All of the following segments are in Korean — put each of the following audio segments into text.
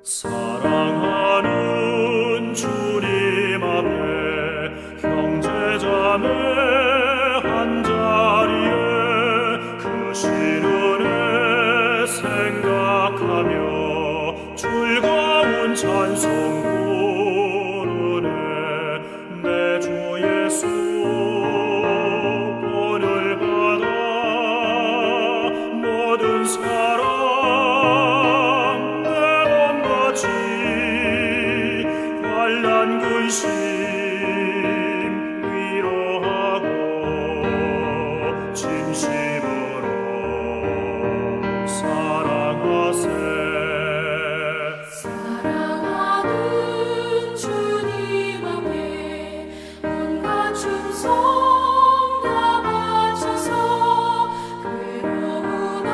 사랑하는 주님 앞에 형제자매 한자리에 그 신은혜 생각하며 즐거운 찬송 부르네. 내 주 예수 본을 받아 모든 사람 환난 근심 위로하고 진심으로 사랑하세. 사랑하는 주님 앞에 온갖 충성 다 바쳐서 괴로우나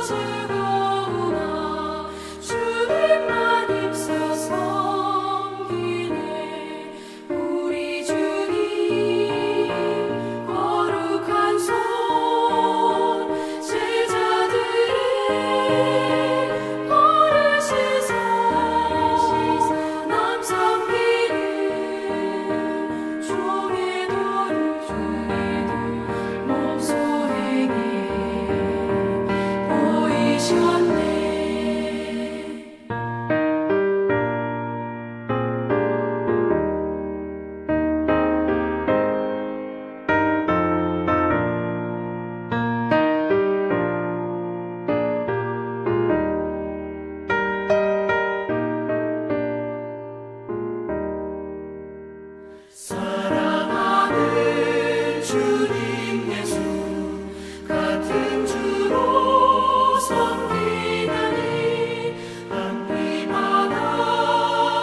즐거우나 주님만 입서서 우리 주님 거룩한 손 제자들의 벌을 씻어 남 섬기는 종의 도를 몸소에게 보이셨네. 사랑하는 주님 예수 같은 주로 섬기다니 한 피마다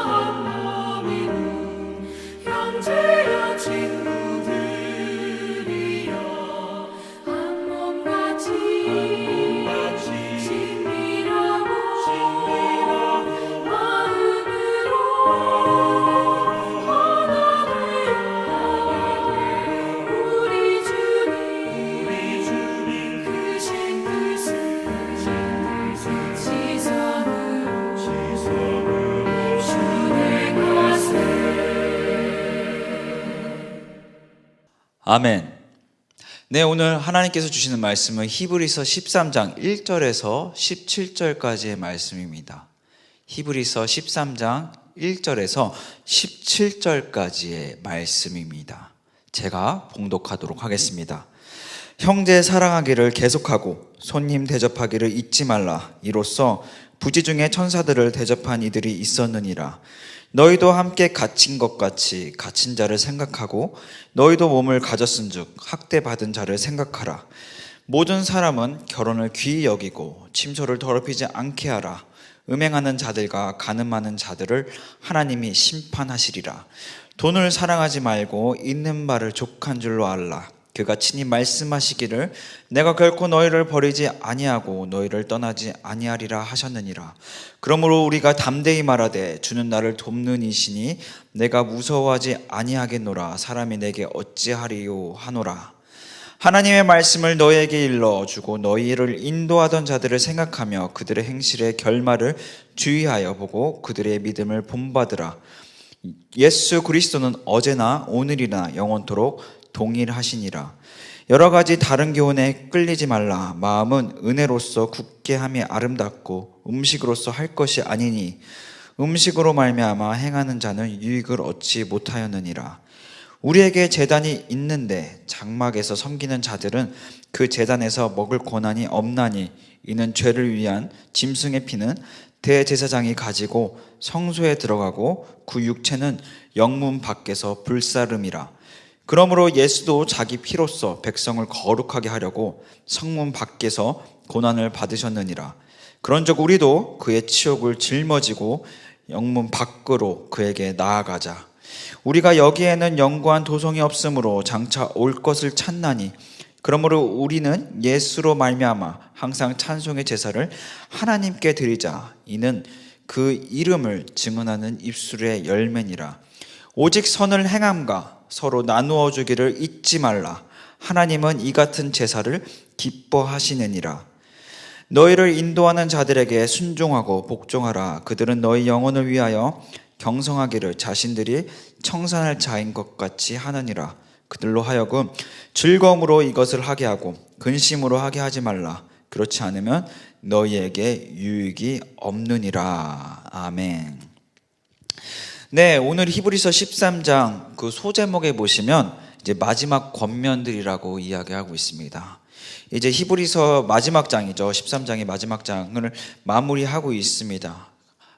한 몸이군 형제여 친구들이여 한 몸같이 친밀하고 마음으로 우리 주님 크신 뜻을 지성으로 준행하세. 아멘. 네, 오늘 하나님께서 주시는 말씀은 히브리서 13장 1절에서 17절까지의 말씀입니다. 히브리서 13장 1절에서 17절까지의 말씀입니다. 제가 봉독하도록 하겠습니다. 형제 사랑하기를 계속하고 손님 대접하기를 잊지 말라. 이로써 부지 중에 천사들을 대접한 이들이 있었느니라. 너희도 함께 갇힌 것 같이 갇힌 자를 생각하고 너희도 몸을 가졌은즉 학대받은 자를 생각하라. 모든 사람은 결혼을 귀히 여기고 침소를 더럽히지 않게 하라. 음행하는 자들과 간음하는 자들을 하나님이 심판하시리라. 돈을 사랑하지 말고 있는 바를 족한 줄로 알라. 그가 친히 말씀하시기를 내가 결코 너희를 버리지 아니하고 너희를 떠나지 아니하리라 하셨느니라. 그러므로 우리가 담대히 말하되 주는 나를 돕는 이시니 내가 무서워하지 아니하겠노라. 사람이 내게 어찌하리요 하노라. 하나님의 말씀을 너희에게 일러주고 너희를 인도하던 자들을 생각하며 그들의 행실의 결말을 주의하여 보고 그들의 믿음을 본받으라. 예수 그리스도는 어제나 오늘이나 영원토록 동일하시니라. 여러 가지 다른 교훈에 끌리지 말라. 마음은 은혜로서 굳게 함이 아름답고 음식으로서 할 것이 아니니 음식으로 말미암아 행하는 자는 유익을 얻지 못하였느니라. 우리에게 제단이 있는데 장막에서 섬기는 자들은 그 제단에서 먹을 권한이 없나니 이는 죄를 위한 짐승의 피는 대제사장이 가지고 성소에 들어가고 그 육체는 영문 밖에서 불사름이라. 그러므로 예수도 자기 피로써 백성을 거룩하게 하려고 성문 밖에서 고난을 받으셨느니라. 그런즉 우리도 그의 치욕을 짊어지고 영문 밖으로 그에게 나아가자. 우리가 여기에는 영구한 도성이 없으므로 장차 올 것을 찾나니 그러므로 우리는 예수로 말미암아 항상 찬송의 제사를 하나님께 드리자. 이는 그 이름을 증언하는 입술의 열매니라. 오직 선을 행함과 서로 나누어 주기를 잊지 말라. 하나님은 이 같은 제사를 기뻐하시느니라. 너희를 인도하는 자들에게 순종하고 복종하라. 그들은 너희 영혼을 위하여 경성하기를 자신들이 청산할 자인 것 같이 하느니라. 그들로 하여금 즐거움으로 이것을 하게 하고 근심으로 하게 하지 말라. 그렇지 않으면 너희에게 유익이 없느니라. 아멘. 네, 오늘 히브리서 13장 그 소제목에 보시면 이제 마지막 권면들이라고 이야기하고 있습니다. 이제 히브리서 마지막 장이죠. 13장의 마지막 장을 마무리하고 있습니다.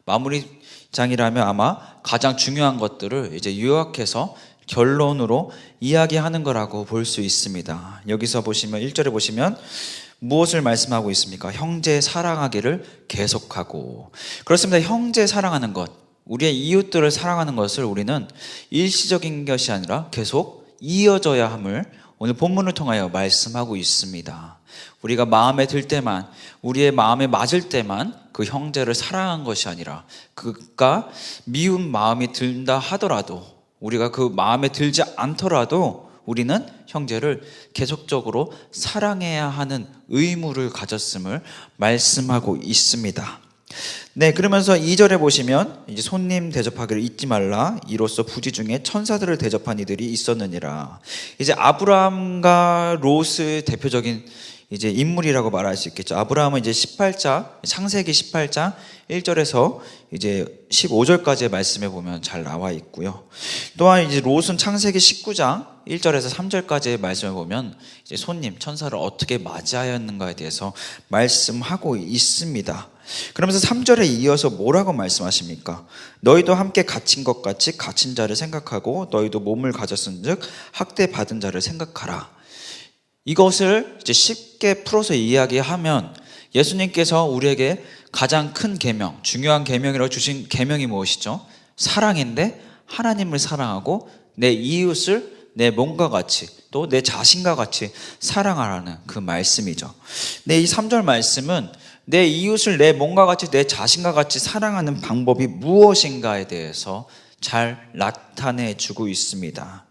마무리 장이라면 아마 가장 중요한 것들을 이제 요약해서 결론으로 이야기하는 거라고 볼 수 있습니다. 여기서 보시면 1절에 보시면 무엇을 말씀하고 있습니까? 형제 사랑하기를 계속하고. 그렇습니다. 형제 사랑하는 것, 우리의 이웃들을 사랑하는 것을 우리는 일시적인 것이 아니라 계속 이어져야 함을 오늘 본문을 통하여 말씀하고 있습니다. 우리가 마음에 들 때만, 우리의 마음에 맞을 때만 그 형제를 사랑한 것이 아니라 그가 미운 마음이 든다 하더라도, 우리가 그 마음에 들지 않더라도 우리는 형제를 계속적으로 사랑해야 하는 의무를 가졌음을 말씀하고 있습니다. 네, 그러면서 2절에 보시면 이제 손님 대접하기를 잊지 말라. 이로써 부지 중에 천사들을 대접한 이들이 있었느니라. 이제 아브라함과 롯의 대표적인 이제 인물이라고 말할 수 있겠죠. 아브라함은 이제 18장, 창세기 18장 1절에서 이제 15절까지의 말씀에 보면 잘 나와 있고요. 또한 이제 롯은 창세기 19장 1절에서 3절까지의 말씀을 보면 이제 손님, 천사를 어떻게 맞이하였는가에 대해서 말씀하고 있습니다. 그러면서 3절에 이어서 뭐라고 말씀하십니까? 너희도 함께 갇힌 것 같이 갇힌 자를 생각하고 너희도 몸을 가졌은즉 학대받은 자를 생각하라. 이것을 이제 쉽게 풀어서 이야기하면 예수님께서 우리에게 가장 큰 계명, 중요한 계명이라고 주신 계명이 무엇이죠? 사랑인데 하나님을 사랑하고 내 이웃을 내 몸과 같이 또 내 자신과 같이 사랑하라는 그 말씀이죠. 네, 이 3절 말씀은 내 이웃을 내 몸과 같이 내 자신과 같이 사랑하는 방법이 무엇인가에 대해서 잘 나타내 주고 있습니다.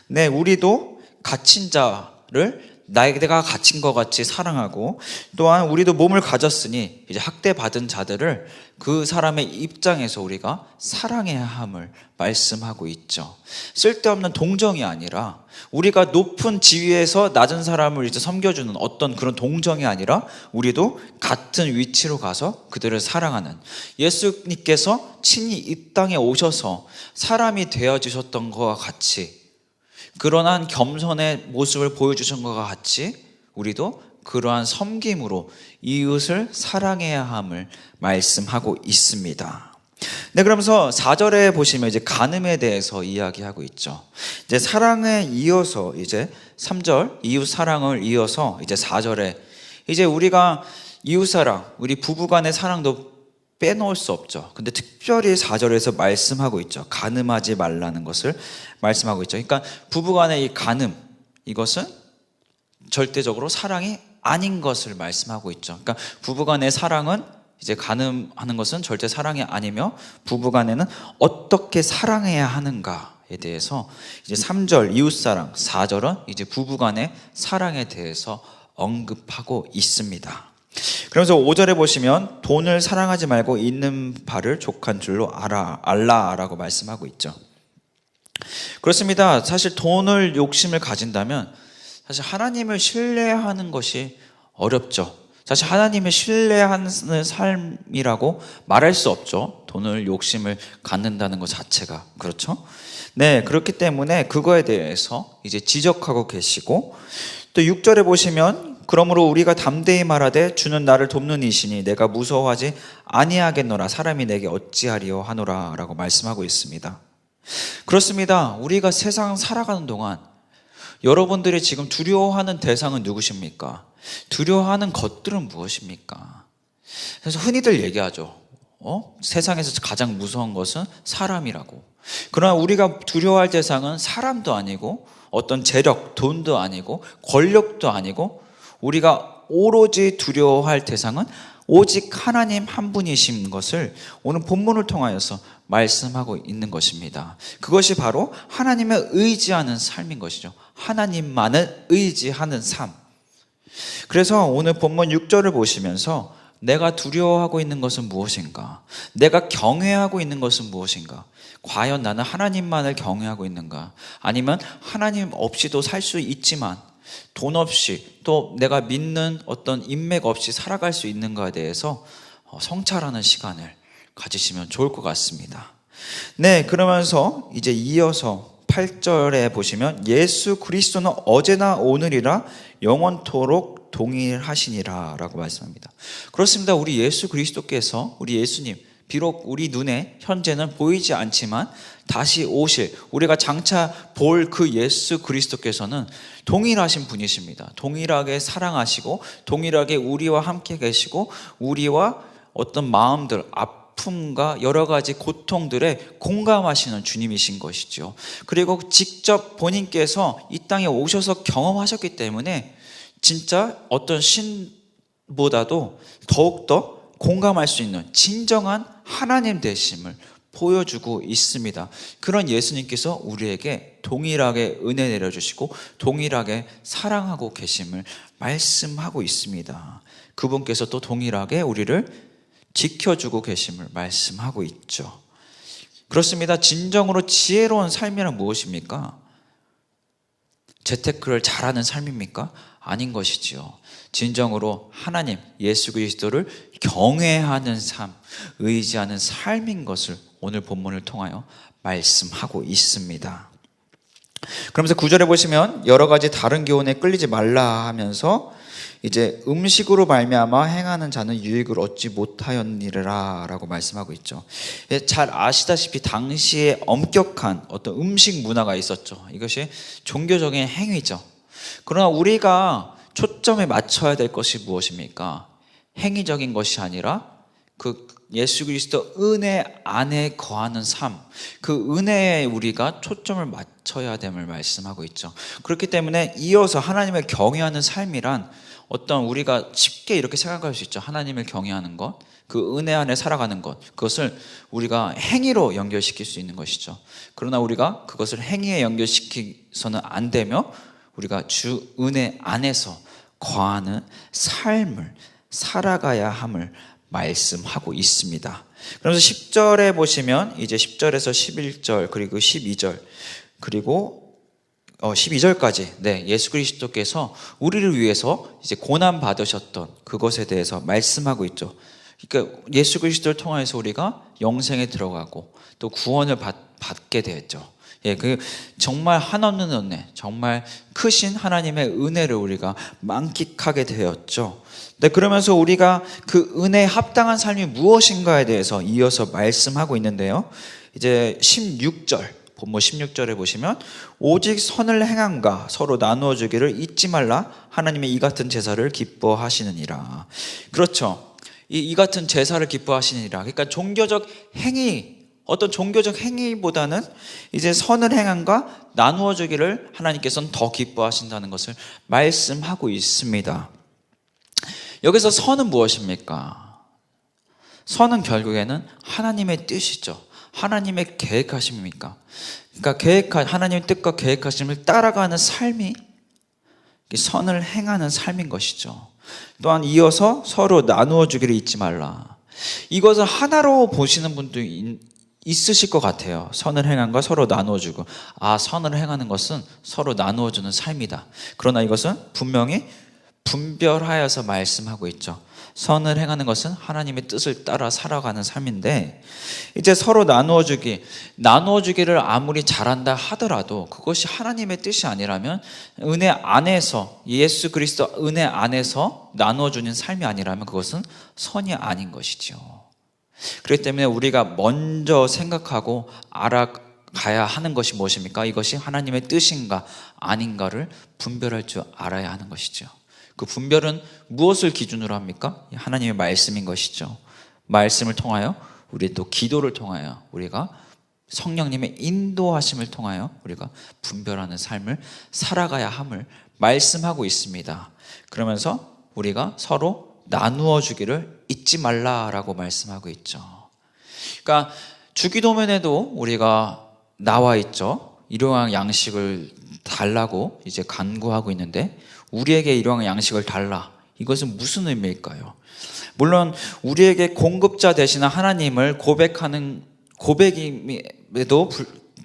네, 우리도 갇힌 자를 내가 갇힌 것 같이 사랑하고, 또한 우리도 몸을 가졌으니 이제 학대받은 자들을 그 사람의 입장에서 우리가 사랑해야 함을 말씀하고 있죠. 쓸데없는 동정이 아니라, 우리가 높은 지위에서 낮은 사람을 이제 섬겨주는 어떤 그런 동정이 아니라 우리도 같은 위치로 가서 그들을 사랑하는, 예수님께서 친히 이 땅에 오셔서 사람이 되어주셨던 것과 같이, 그러한 겸손의 모습을 보여주신 것과 같이 우리도 그러한 섬김으로 이웃을 사랑해야 함을 말씀하고 있습니다. 네, 그러면서 4절에 보시면 이제 간음에 대해서 이야기하고 있죠. 이제 사랑에 이어서 이제 3절 이웃 사랑을 이어서 이제 4절에 이제 우리가 이웃 사랑, 우리 부부 간의 사랑도 빼놓을 수 없죠. 근데 특별히 4절에서 말씀하고 있죠. 간음하지 말라는 것을 말씀하고 있죠. 그러니까 부부 간의 이 간음, 이것은 절대적으로 사랑이 아닌 것을 말씀하고 있죠. 그러니까 부부 간의 사랑은 이제 간음하는 것은 절대 사랑이 아니며 부부 간에는 어떻게 사랑해야 하는가에 대해서 이제 3절 이웃사랑, 4절은 이제 부부 간의 사랑에 대해서 언급하고 있습니다. 그러면서 5절에 보시면 돈을 사랑하지 말고 있는 바를 족한 줄로 알라라고 말씀하고 있죠. 그렇습니다. 사실 돈을 욕심을 가진다면 사실 하나님을 신뢰하는 것이 어렵죠. 사실 하나님을 신뢰하는 삶이라고 말할 수 없죠. 돈을 욕심을 갖는다는 것 자체가. 그렇죠? 네, 그렇기 때문에 그거에 대해서 이제 지적하고 계시고, 또 6절에 보시면 그러므로 우리가 담대히 말하되 주는 나를 돕는 이시니 내가 무서워하지 아니하겠노라. 사람이 내게 어찌하리요 하노라 라고 말씀하고 있습니다. 그렇습니다. 우리가 세상 살아가는 동안 여러분들이 지금 두려워하는 대상은 누구십니까? 두려워하는 것들은 무엇입니까? 그래서 흔히들 얘기하죠. 세상에서 가장 무서운 것은 사람이라고. 그러나 우리가 두려워할 대상은 사람도 아니고 어떤 재력, 돈도 아니고 권력도 아니고, 우리가 오로지 두려워할 대상은 오직 하나님 한 분이신 것을 오늘 본문을 통하여서 말씀하고 있는 것입니다. 그것이 바로 하나님을 의지하는 삶인 것이죠. 하나님만을 의지하는 삶. 그래서 오늘 본문 6절을 보시면서 내가 두려워하고 있는 것은 무엇인가? 내가 경외하고 있는 것은 무엇인가? 과연 나는 하나님만을 경외하고 있는가? 아니면 하나님 없이도 살 수 있지만 돈 없이 또 내가 믿는 어떤 인맥 없이 살아갈 수 있는가에 대해서 성찰하는 시간을 가지시면 좋을 것 같습니다. 네, 그러면서 이제 이어서 8절에 보시면 예수 그리스도는 어제나 오늘이라 영원토록 동일하시니라 라고 말씀합니다. 그렇습니다. 우리 예수 그리스도께서, 우리 예수님, 비록 우리 눈에 현재는 보이지 않지만 다시 오실, 우리가 장차 볼 그 예수 그리스도께서는 동일하신 분이십니다. 동일하게 사랑하시고 동일하게 우리와 함께 계시고 우리와 어떤 마음들, 아픔과 여러 가지 고통들에 공감하시는 주님이신 것이죠. 그리고 직접 본인께서 이 땅에 오셔서 경험하셨기 때문에 진짜 어떤 신보다도 더욱더 공감할 수 있는 진정한 하나님 되심을 보여주고 있습니다. 그런 예수님께서 우리에게 동일하게 은혜 내려주시고 동일하게 사랑하고 계심을 말씀하고 있습니다. 그분께서 또 동일하게 우리를 지켜주고 계심을 말씀하고 있죠. 그렇습니다. 진정으로 지혜로운 삶이란 무엇입니까? 재테크를 잘하는 삶입니까? 아닌 것이지요. 진정으로 하나님, 예수 그리스도를 경외하는 삶, 의지하는 삶인 것을 오늘 본문을 통하여 말씀하고 있습니다. 그러면서 9절에 보시면 여러 가지 다른 교훈에 끌리지 말라 하면서 이제 음식으로 말미암아 행하는 자는 유익을 얻지 못하였니라 라고 말씀하고 있죠. 잘 아시다시피 당시에 엄격한 어떤 음식 문화가 있었죠. 이것이 종교적인 행위죠. 그러나 우리가 초점에 맞춰야 될 것이 무엇입니까? 행위적인 것이 아니라 그 예수 그리스도 은혜 안에 거하는 삶, 그 은혜에 우리가 초점을 맞춰야 됨을 말씀하고 있죠. 그렇기 때문에 이어서 하나님을 경외하는 삶이란 어떤 우리가 쉽게 이렇게 생각할 수 있죠. 하나님을 경외하는 것, 그 은혜 안에 살아가는 것, 그것을 우리가 행위로 연결시킬 수 있는 것이죠. 그러나 우리가 그것을 행위에 연결시키서는 안 되며 우리가 주 은혜 안에서 거하는 삶을 살아가야 함을 말씀하고 있습니다. 그래서 10절에 보시면 이제 10절에서 11절 그리고 12절 그리고 12절까지 네, 예수 그리스도께서 우리를 위해서 이제 고난 받으셨던 그것에 대해서 말씀하고 있죠. 그러니까 예수 그리스도를 통해서 우리가 영생에 들어가고 또 구원을 받게 되었죠. 예, 그 정말 한없는 은혜, 정말 크신 하나님의 은혜를 우리가 만끽하게 되었죠. 네, 그러면서 우리가 그 은혜에 합당한 삶이 무엇인가에 대해서 이어서 말씀하고 있는데요. 이제 16절, 본문 16절에 보시면 오직 선을 행함과 서로 나누어 주기를 잊지 말라 하나님의 이 같은 제사를 기뻐하시느니라. 그렇죠. 이 같은 제사를 기뻐하시느니라. 그러니까 종교적 행위, 어떤 종교적 행위보다는 이제 선을 행함과 나누어 주기를 하나님께서는 더 기뻐하신다는 것을 말씀하고 있습니다. 여기서 선은 무엇입니까? 선은 결국에는 하나님의 뜻이죠. 하나님의 계획하심입니까? 그러니까 하나님의 뜻과 계획하심을 따라가는 삶이 선을 행하는 삶인 것이죠. 또한 이어서 서로 나누어 주기를 잊지 말라. 이것을 하나로 보시는 분도 있으실 것 같아요. 선을 행함과 서로 나누어 주고, 선을 행하는 것은 서로 나누어 주는 삶이다. 그러나 이것은 분명히 분별하여서 말씀하고 있죠. 선을 행하는 것은 하나님의 뜻을 따라 살아가는 삶인데, 이제 서로 나누어주기를 아무리 잘한다 하더라도 그것이 하나님의 뜻이 아니라면, 은혜 안에서, 예수 그리스도 은혜 안에서 나누어주는 삶이 아니라면 그것은 선이 아닌 것이죠. 그렇기 때문에 우리가 먼저 생각하고 알아가야 하는 것이 무엇입니까? 이것이 하나님의 뜻인가 아닌가를 분별할 줄 알아야 하는 것이죠. 그 분별은 무엇을 기준으로 합니까? 하나님의 말씀인 것이죠. 말씀을 통하여, 우리 또 기도를 통하여, 우리가 성령님의 인도하심을 통하여 우리가 분별하는 삶을 살아가야 함을 말씀하고 있습니다. 그러면서 우리가 서로 나누어 주기를 잊지 말라라고 말씀하고 있죠. 그러니까 주기도면에도 우리가 나와 있죠. 일용할 양식을 달라고 이제 간구하고 있는데, 우리에게 일용할 양식을 달라 이것은 무슨 의미일까요? 물론 우리에게 공급자 되시는 하나님을 고백하는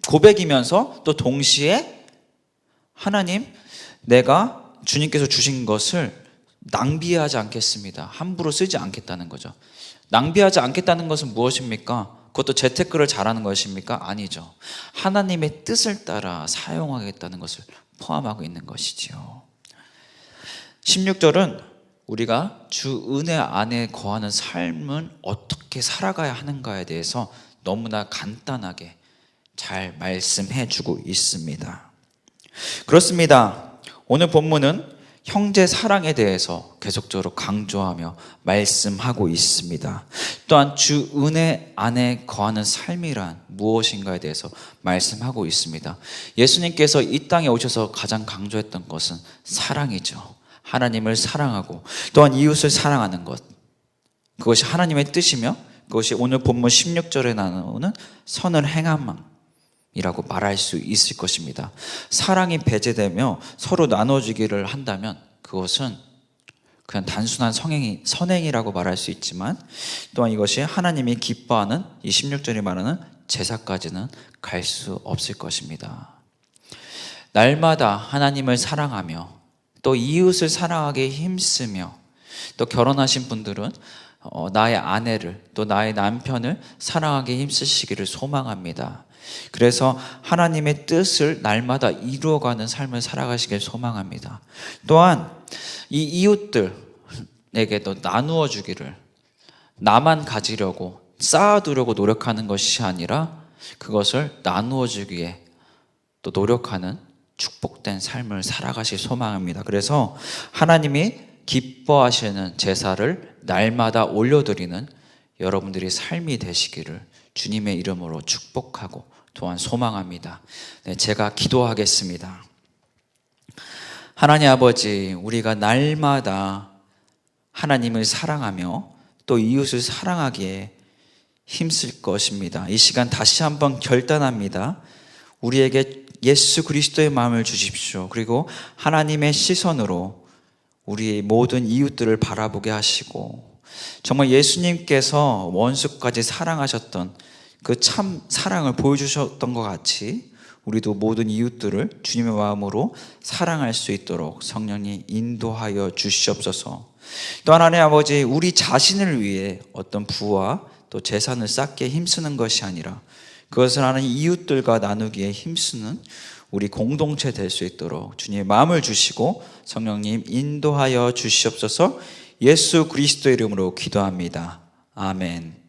고백이면서 또 동시에 하나님, 내가 주님께서 주신 것을 낭비하지 않겠습니다. 함부로 쓰지 않겠다는 거죠. 낭비하지 않겠다는 것은 무엇입니까? 그것도 재테크를 잘하는 것입니까? 아니죠. 하나님의 뜻을 따라 사용하겠다는 것을 포함하고 있는 것이지요. 16절은 우리가 주 은혜 안에 거하는 삶은 어떻게 살아가야 하는가에 대해서 너무나 간단하게 잘 말씀해 주고 있습니다. 그렇습니다. 오늘 본문은 형제 사랑에 대해서 계속적으로 강조하며 말씀하고 있습니다. 또한 주 은혜 안에 거하는 삶이란 무엇인가에 대해서 말씀하고 있습니다. 예수님께서 이 땅에 오셔서 가장 강조했던 것은 사랑이죠. 하나님을 사랑하고 또한 이웃을 사랑하는 것, 그것이 하나님의 뜻이며 그것이 오늘 본문 16절에 나오는 선을 행함이라고 말할 수 있을 것입니다. 사랑이 배제되며 서로 나눠주기를 한다면 그것은 그냥 단순한 선행이라고 말할 수 있지만 또한 이것이 하나님이 기뻐하는 이 16절이 말하는 제사까지는 갈 수 없을 것입니다. 날마다 하나님을 사랑하며 또 이웃을 사랑하기에 힘쓰며 또 결혼하신 분들은 나의 아내를 또 나의 남편을 사랑하기에 힘쓰시기를 소망합니다. 그래서 하나님의 뜻을 날마다 이루어가는 삶을 살아가시길 소망합니다. 또한 이 이웃들에게도 나누어 주기를, 나만 가지려고 쌓아두려고 노력하는 것이 아니라 그것을 나누어 주기에 또 노력하는 축복된 삶을 살아가실 소망합니다. 그래서 하나님이 기뻐하시는 제사를 날마다 올려드리는 여러분들이 삶이 되시기를 주님의 이름으로 축복하고 또한 소망합니다. 네, 제가 기도하겠습니다. 하나님 아버지, 우리가 날마다 하나님을 사랑하며 또 이웃을 사랑하기에 힘쓸 것입니다. 이 시간 다시 한번 결단합니다. 우리에게 예수 그리스도의 마음을 주십시오. 그리고 하나님의 시선으로 우리 모든 이웃들을 바라보게 하시고 정말 예수님께서 원수까지 사랑하셨던 그 참 사랑을 보여주셨던 것 같이 우리도 모든 이웃들을 주님의 마음으로 사랑할 수 있도록 성령님 인도하여 주시옵소서. 또한 하나님 아버지, 우리 자신을 위해 어떤 부와 또 재산을 쌓기에 힘쓰는 것이 아니라 그것을 하나님 이웃들과 나누기에 힘쓰는 우리 공동체 될 수 있도록 주님의 마음을 주시고 성령님 인도하여 주시옵소서. 예수 그리스도의 이름으로 기도합니다. 아멘.